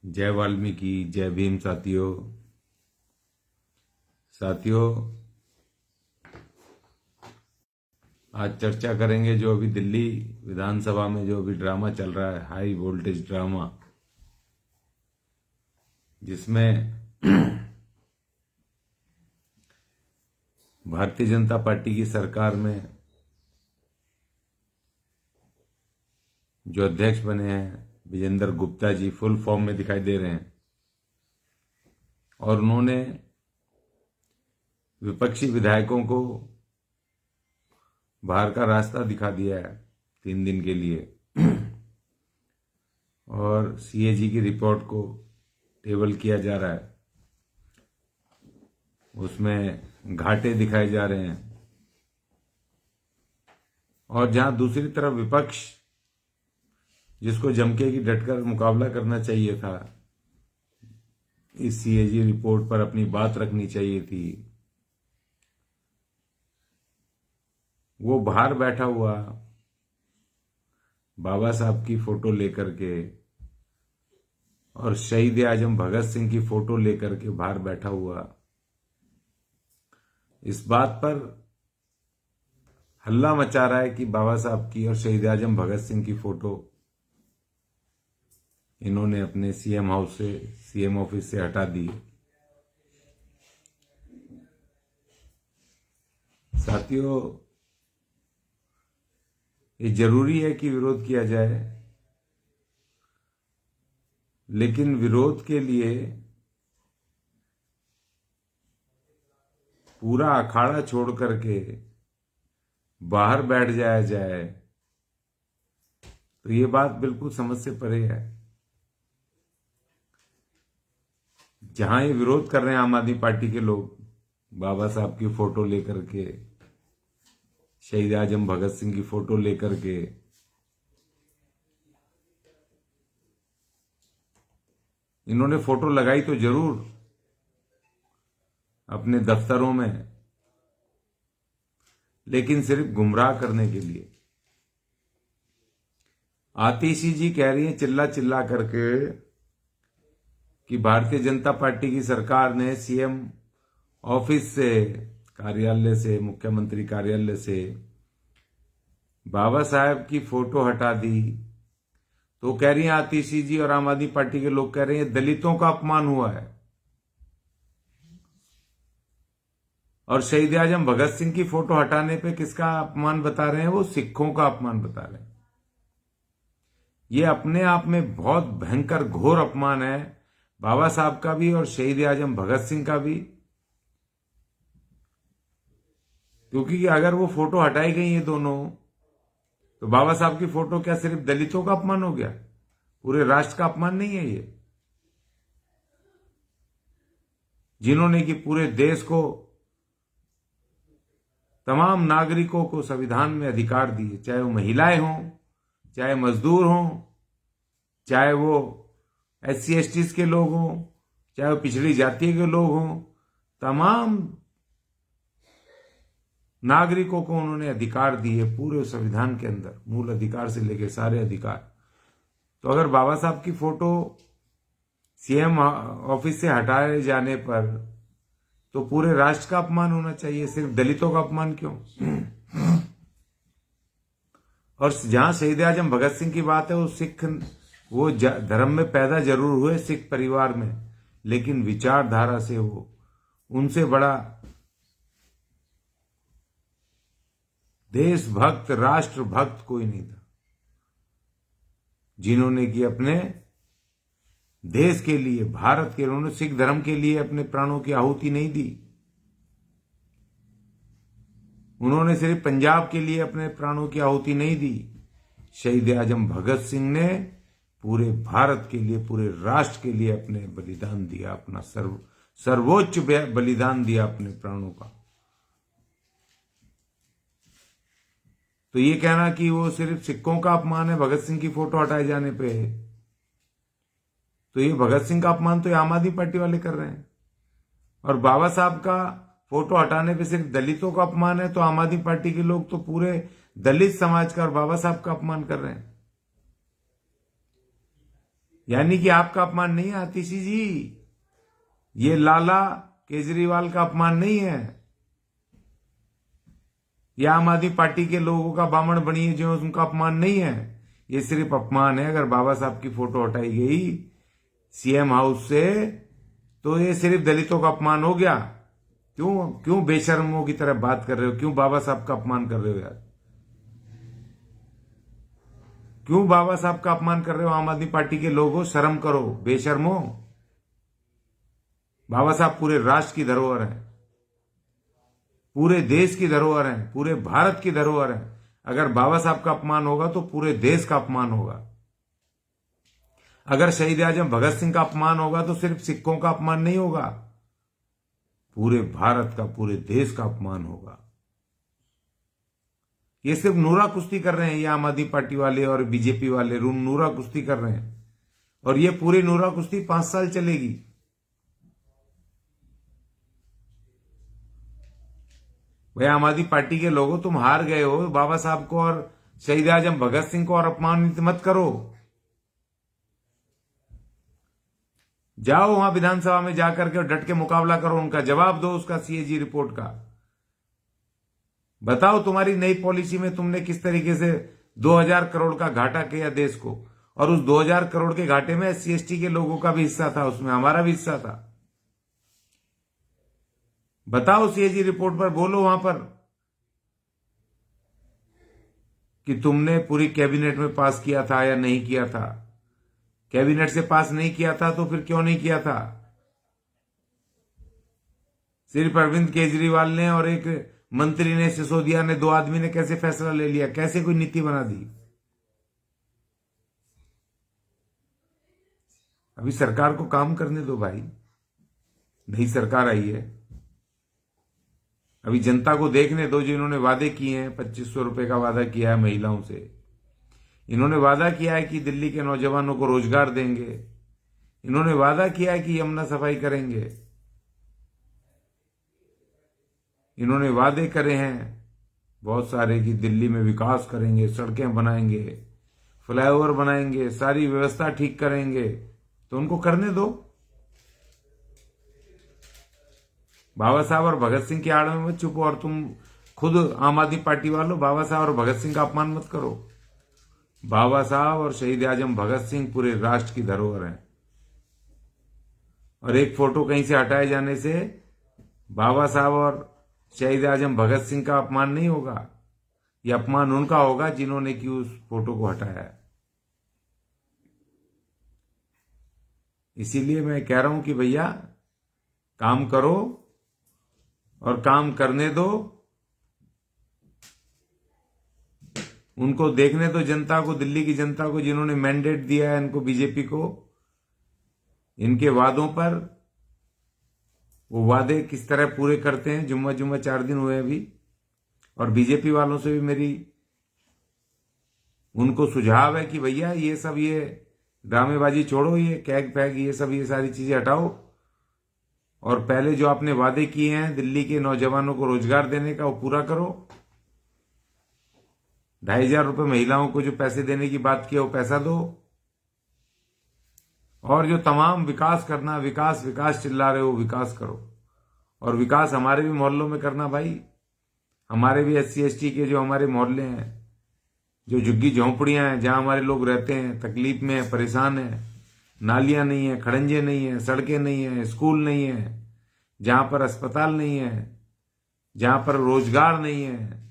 जय वाल्मीकि, जय भीम। साथियों, आज चर्चा करेंगे जो अभी दिल्ली विधानसभा में जो अभी ड्रामा चल रहा है, हाई वोल्टेज ड्रामा, जिसमें भारतीय जनता पार्टी की सरकार में जो अध्यक्ष बने हैं विजेंद्र गुप्ता जी फुल फॉर्म में दिखाई दे रहे हैं और उन्होंने विपक्षी विधायकों को बाहर का रास्ता दिखा दिया है 3 दिन के लिए और सीएजी की रिपोर्ट को टेबल किया जा रहा है। उसमें घाटे दिखाए जा रहे हैं और जहां दूसरी तरफ विपक्ष, जिसको जमके की डटकर मुकाबला करना चाहिए था, इस सीएजी रिपोर्ट पर अपनी बात रखनी चाहिए थी, वो बाहर बैठा हुआ बाबा साहब की फोटो लेकर के और शहीद आजम भगत सिंह की फोटो लेकर के बाहर बैठा हुआ इस बात पर हल्ला मचा रहा है कि बाबा साहब की और शहीद आजम भगत सिंह की फोटो इन्होंने अपने सीएम हाउस से, सीएम ऑफिस से हटा दी। साथियों, ये जरूरी है कि विरोध किया जाए, लेकिन विरोध के लिए पूरा अखाड़ा छोड़ करके बाहर बैठ जाया जाए तो ये बात बिल्कुल समझ से परे है। जहां ये विरोध कर रहे हैं आम आदमी पार्टी के लोग बाबा साहब की फोटो लेकर के, शहीद आजम भगत सिंह की फोटो लेकर के, इन्होंने फोटो लगाई तो जरूर अपने दफ्तरों में, लेकिन सिर्फ गुमराह करने के लिए। आतिशी जी कह रही है चिल्ला चिल्ला करके कि भारतीय जनता पार्टी की सरकार ने सीएम ऑफिस से, कार्यालय से, मुख्यमंत्री कार्यालय से बाबा साहब की फोटो हटा दी। तो कह रही हैं आतिशी जी और आम आदमी पार्टी के लोग कह रहे हैं दलितों का अपमान हुआ है, और शहीद आजम भगत सिंह की फोटो हटाने पे किसका अपमान बता रहे हैं? वो सिखों का अपमान बता रहे हैं। ये अपने आप में बहुत भयंकर घोर अपमान है, बाबा साहब का भी और शहीद आजम भगत सिंह का भी। क्योंकि अगर वो फोटो हटाई गई ये दोनों, तो बाबा साहब की फोटो क्या सिर्फ दलितों का अपमान हो गया? पूरे राष्ट्र का अपमान नहीं है ये? जिन्होंने कि पूरे देश को, तमाम नागरिकों को संविधान में अधिकार दिए, चाहे वो महिलाएं हों, चाहे मजदूर हों, चाहे वो SC ST के लोग हों, चाहे वो पिछड़ी जाति के लोग हों, तमाम नागरिकों को उन्होंने अधिकार दिए पूरे संविधान के अंदर, मूल अधिकार से लेकर सारे अधिकार। तो अगर बाबा साहब की फोटो सीएम ऑफिस से हटाए जाने पर तो पूरे राष्ट्र का अपमान होना चाहिए, सिर्फ दलितों का अपमान क्यों? और जहां शहीद आजम भगत सिंह की बात है, वो धर्म में पैदा जरूर हुए, सिख परिवार में, लेकिन विचारधारा से वो उनसे बड़ा देशभक्त, राष्ट्र भक्त कोई नहीं था, जिन्होंने कि अपने देश के लिए, भारत के, उन्होंने सिख धर्म के लिए अपने प्राणों की आहुति नहीं दी। उन्होंने सिर्फ पंजाब के लिए अपने प्राणों की आहुति नहीं दी। शहीद आजम भगत सिंह ने पूरे भारत के लिए, पूरे राष्ट्र के लिए अपने बलिदान दिया, अपना सर्वोच्च बलिदान दिया अपने प्राणों का। तो ये कहना कि वो सिर्फ सिखों का अपमान है भगत सिंह की फोटो हटाए जाने पे, तो ये भगत सिंह का अपमान तो ये आम आदमी पार्टी वाले कर रहे हैं। और बाबा साहब का फोटो हटाने पे सिर्फ दलितों का अपमान है, तो आम आदमी पार्टी के लोग तो पूरे दलित समाज का और बाबा साहब का अपमान कर रहे हैं। यानी कि आपका अपमान नहीं है आतिशी जी, ये लाला केजरीवाल का अपमान नहीं है, ये आम आदमी पार्टी के लोगों का बामण बनिए जो उनका अपमान नहीं है। ये सिर्फ अपमान है। अगर बाबा साहब की फोटो हटाई गई सीएम हाउस से तो ये सिर्फ दलितों का अपमान हो गया। क्यों क्यों बेशर्मों की तरह बात कर रहे हो? क्यों बाबा साहब का अपमान कर रहे हो यार? क्यों बाबा साहब का अपमान कर रहे हो? आम आदमी पार्टी के लोगों, शर्म करो बेशर्मो। बाबा साहब पूरे राष्ट्र की धरोहर है, पूरे देश की धरोहर है, पूरे भारत की धरोहर है। अगर बाबा साहब का अपमान होगा तो पूरे देश का अपमान होगा। अगर शहीद आजम भगत सिंह का अपमान होगा तो सिर्फ सिखों का अपमान नहीं होगा, पूरे भारत का, पूरे देश का अपमान होगा। ये सिर्फ नूरा कुश्ती कर रहे हैं, ये आम आदमी पार्टी वाले और बीजेपी वाले नूरा कुश्ती कर रहे हैं, और ये पूरी नूरा कुश्ती 5 साल चलेगी। भाई आम आदमी पार्टी के लोगों, तुम हार गए हो। बाबा साहब को और शहीद आजम भगत सिंह को और अपमानित मत करो। जाओ वहां विधानसभा में जाकर के डट के मुकाबला करो, उनका जवाब दो उसका, सीएजी रिपोर्ट का बताओ। तुम्हारी नई पॉलिसी में तुमने किस तरीके से 2000 करोड़ का घाटा किया देश को, और उस 2000 करोड़ के घाटे में एससी एसटी के लोगों का भी हिस्सा था, उसमें हमारा भी हिस्सा था। बताओ सीएजी रिपोर्ट पर, बोलो वहां पर कि तुमने पूरी कैबिनेट में पास किया था या नहीं किया था। कैबिनेट से पास नहीं किया था तो फिर क्यों नहीं किया था? सिर्फ अरविंद केजरीवाल ने और एक मंत्री ने, सिसोदिया ने, 2 आदमी ने कैसे फैसला ले लिया? कैसे कोई नीति बना दी? अभी सरकार को काम करने दो भाई, नई सरकार आई है, अभी जनता को देखने दो। जो इन्होंने वादे किए हैं, 2500 रुपए का वादा किया है महिलाओं से, इन्होंने वादा किया है कि दिल्ली के नौजवानों को रोजगार देंगे, इन्होंने वादा किया है कि यमुना सफाई करेंगे, इन्होंने वादे करे हैं बहुत सारे कि दिल्ली में विकास करेंगे, सड़कें बनाएंगे, फ्लाईओवर बनाएंगे, सारी व्यवस्था ठीक करेंगे। तो उनको करने दो। बाबा साहब और भगत सिंह की आड़ में मत छुपो, और तुम खुद आम आदमी पार्टी वालों बाबा साहब और भगत सिंह का अपमान मत करो। बाबा साहब और शहीद आजम भगत सिंह पूरे राष्ट्र की धरोहर हैं, और एक फोटो कहीं से हटाए जाने से बाबा साहब और शहीद आजम भगत सिंह का अपमान नहीं होगा। यह अपमान उनका होगा जिन्होंने कि उस फोटो को हटाया है। इसीलिए मैं कह रहा हूं कि भैया काम करो और काम करने दो, उनको देखने दो जनता को, दिल्ली की जनता को, जिन्होंने मैंडेट दिया है इनको, बीजेपी को, इनके वादों पर वो वादे किस तरह पूरे करते हैं। जुम्मा 4 दिन हुए अभी, और बीजेपी वालों से भी मेरी उनको सुझाव है कि भैया ये सब, ये ड्रामेबाजी छोड़ो, ये कैग फैग, ये सब, ये सारी चीजें हटाओ, और पहले जो आपने वादे किए हैं दिल्ली के नौजवानों को रोजगार देने का, वो पूरा करो। 2500 रुपए महिलाओं को जो पैसे देने की बात की, वो पैसा दो। और जो तमाम विकास करना, विकास विकास चिल्ला रहे हो, विकास करो। और विकास हमारे भी मोहल्लों में करना भाई, हमारे भी एससी एसटी के जो हमारे मोहल्ले हैं, जो झुग्गी झोंपड़ियां हैं, जहां हमारे लोग रहते हैं, तकलीफ में है, परेशान है, नालियां नहीं है, खड़ंजे नहीं है, सड़कें नहीं है, स्कूल नहीं है, जहां पर अस्पताल नहीं है, जहां पर रोजगार नहीं है,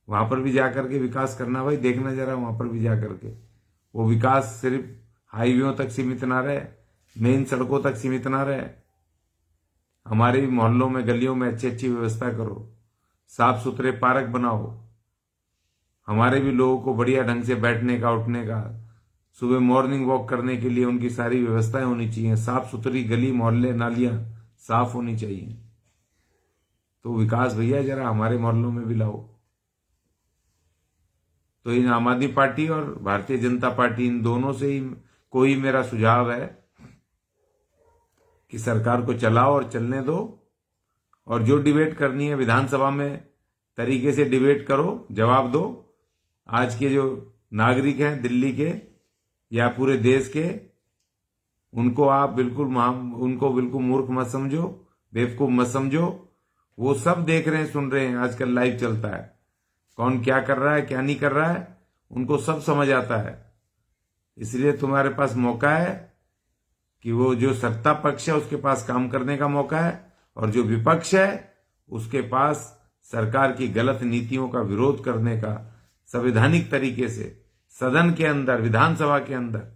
वहां पर भी जाकर के विकास करना भाई। देखना जरा वहां पर भी जाकर के, वो विकास सिर्फ हाईवेयों तक सीमित ना रहे, मेन सड़कों तक सीमित ना रहे। हमारे भी मोहल्लों में, गलियों में अच्छी अच्छी व्यवस्था करो, साफ सुथरे पार्क बनाओ, हमारे भी लोगों को बढ़िया ढंग से बैठने का, उठने का, सुबह मॉर्निंग वॉक करने के लिए उनकी सारी व्यवस्थाएं होनी चाहिए, साफ सुथरी गली, मोहल्ले, नालियां साफ होनी चाहिए। तो विकास भैया जरा हमारे मोहल्लों में भी लाओ। तो इन आम आदमी पार्टी और भारतीय जनता पार्टी, इन दोनों से ही कोई मेरा सुझाव है कि सरकार को चलाओ और चलने दो, और जो डिबेट करनी है विधानसभा में तरीके से डिबेट करो, जवाब दो। आज के जो नागरिक हैं दिल्ली के, या पूरे देश के, उनको आप उनको बिल्कुल मूर्ख मत समझो, बेवकूफ मत समझो। वो सब देख रहे हैं, सुन रहे हैं, आजकल लाइव चलता है, कौन क्या कर रहा है क्या नहीं कर रहा है, उनको सब समझ आता है। इसलिए तुम्हारे पास मौका है कि वो जो सत्ता पक्ष है उसके पास काम करने का मौका है, और जो विपक्ष है उसके पास सरकार की गलत नीतियों का विरोध करने का संवैधानिक तरीके से सदन के अंदर, विधानसभा के अंदर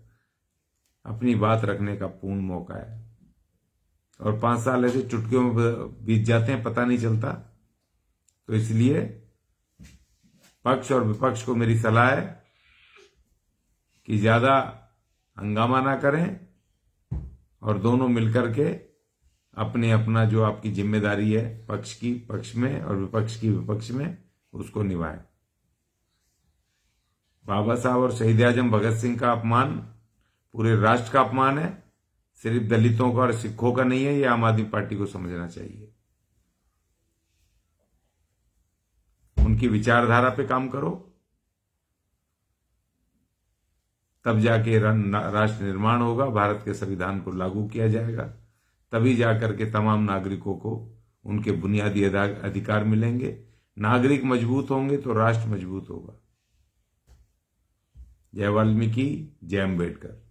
अपनी बात रखने का पूर्ण मौका है। और 5 साल ऐसे चुटकियों में बीत जाते हैं, पता नहीं चलता। तो इसलिए पक्ष और विपक्ष को मेरी सलाह है कि ज्यादा हंगामा ना करें, और दोनों मिलकर के अपना जो आपकी जिम्मेदारी है पक्ष की पक्ष में और विपक्ष की विपक्ष में, उसको निभाएं। बाबा साहब और शहीद आजम भगत सिंह का अपमान पूरे राष्ट्र का अपमान है, सिर्फ दलितों का और सिखों का नहीं है। ये आम आदमी पार्टी को समझना चाहिए। उनकी विचारधारा पे काम करो, तब जाके राष्ट्र निर्माण होगा, भारत के संविधान को लागू किया जाएगा, तभी जाकर के तमाम नागरिकों को उनके बुनियादी अधिकार मिलेंगे। नागरिक मजबूत होंगे तो राष्ट्र मजबूत होगा। जय वाल्मीकि, जय अम्बेडकर।